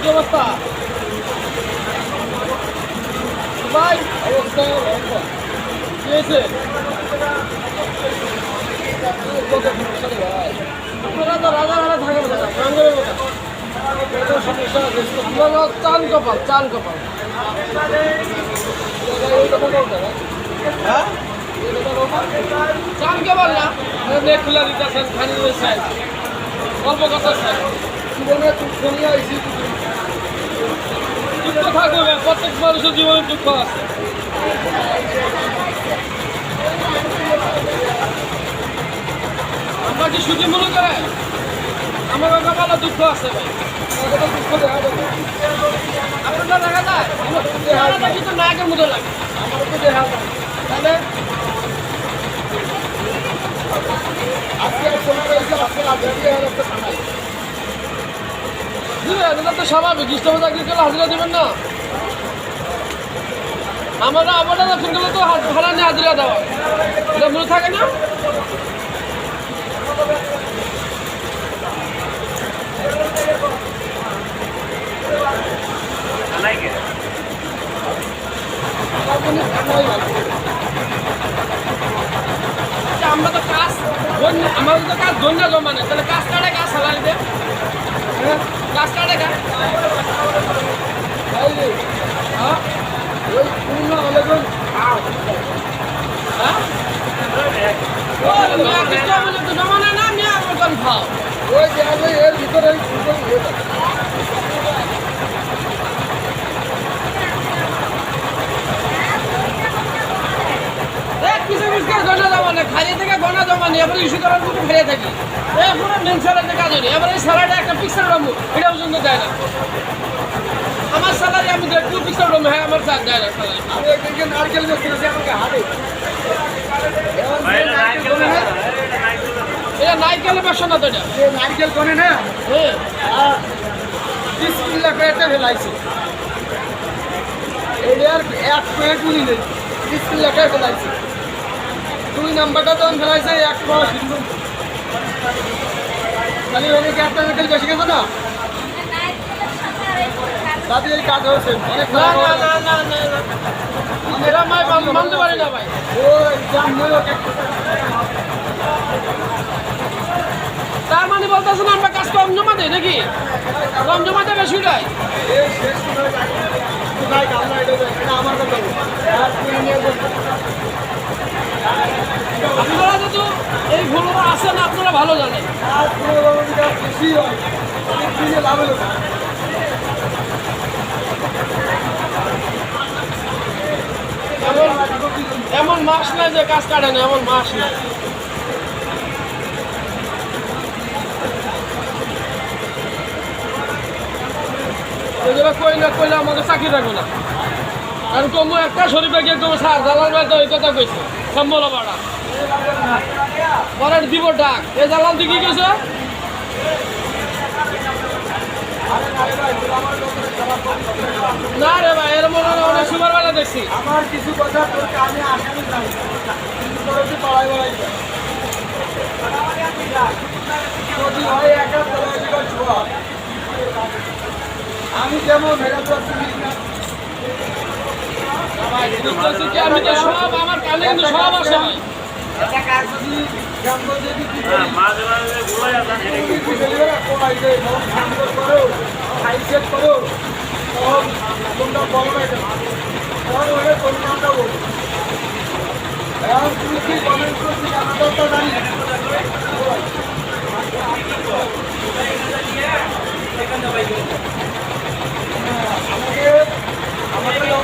কি অবস্থা ভাই? অবস্থা কি হয়েছে? আপনারা তো রাজা রাজা থাকেন কথা গাঙ্গের কথা সমস্যা আছে। চান কপাল চান কপাল। হ্যাঁ চান কপাল না নেট খুলে দিতেছেন খানি চাই অল্প কথা চাই জীবনে দুঃখ নিয়ে আইসি। দুঃখ থাকবে প্রত্যেক মানুষের জীবনে দুঃখ আছে। আমরা কি সুখী মনে করে? আমার কপালে দুঃখ আছে ভাই। দুঃখ দেখা যাবে আপনার দেখা যায় কিন্তু নায়কের মতো লাগে আমার তো দেখা যায়। তাহলে দিবেন তো স্বাভাবিক। ইষ্টম চাকরি করলে হাজিরা দেবেন না? আমরা আমরা যখন গেলে তো ভাড়া নিয়ে হাজিরা দেওয়া এটা মনে থাকে না? আমরা তো কাজ আমাদের তো কাজ ধন্য জমা নেই। তাহলে কাজ কাটে কাজ সালারি দে কাজ কাটে কাজ জমা নেয় না নিয়ে আমার খাও ওই এর ভিতরে খাইয়ে থেকে গনা জমা নিয়ে এবার ইস্যু করার মতো ফেলে থাকি পুরো মেন স্যালারি কাজ হয়নি। এবার এই স্যালারিটা একটা পিকচার রমু এটা পর্যন্ত দেয় না। আমার স্যালারি আমি দেখবো পিকচার রমু হ্যাঁ আমার চার দেয় না স্যালারি। নারকেল এটা নারকেলের ব্যবসা না তো এটা নারকেল কোনে না হ্যাঁ 30 লাখ টাকা ফেলাইছে এটার এক প্লেট উনি নেই 30 লাখ টাকা ফেলাইছে। দুই নাম্বারটা তখন ফেলাইছে এক মাস খালি অনেকে একটা নারকেল বেশি গেছে না দাদি এই কাজ হয়েছে অনেক মানতে পারি না ভাই। তার মানে বলতেছেন আমরা কাজ কম জমা দেয় নাকি? কম জমা দেয় বেশি দেয়? আপনারা যেহেতু এই ভুলগুলো আসেন আপনারা ভালো জানেন। এমন মাস নাই যে কাজ কাটে না এমন মাস নাই। কই না কইলে আমাকে চাকরি রাখবো না। কারণ কমু একটা শরীফে গিয়ে তোমার স্যার দালাল ভাই তো ওই কথা কইছে সম্বল ভাড়া পরে দিব ডাক এই দালাল তুই কি কইছে? না রে ভাই এর মনে হয় অনেক সুপার বেলা দেখছি। আমার কিছু কথা আমি আসামি জানি আমি যেমন আমি তো সব আমার কানে কিন্তু সব আসে ভাই। আমাকে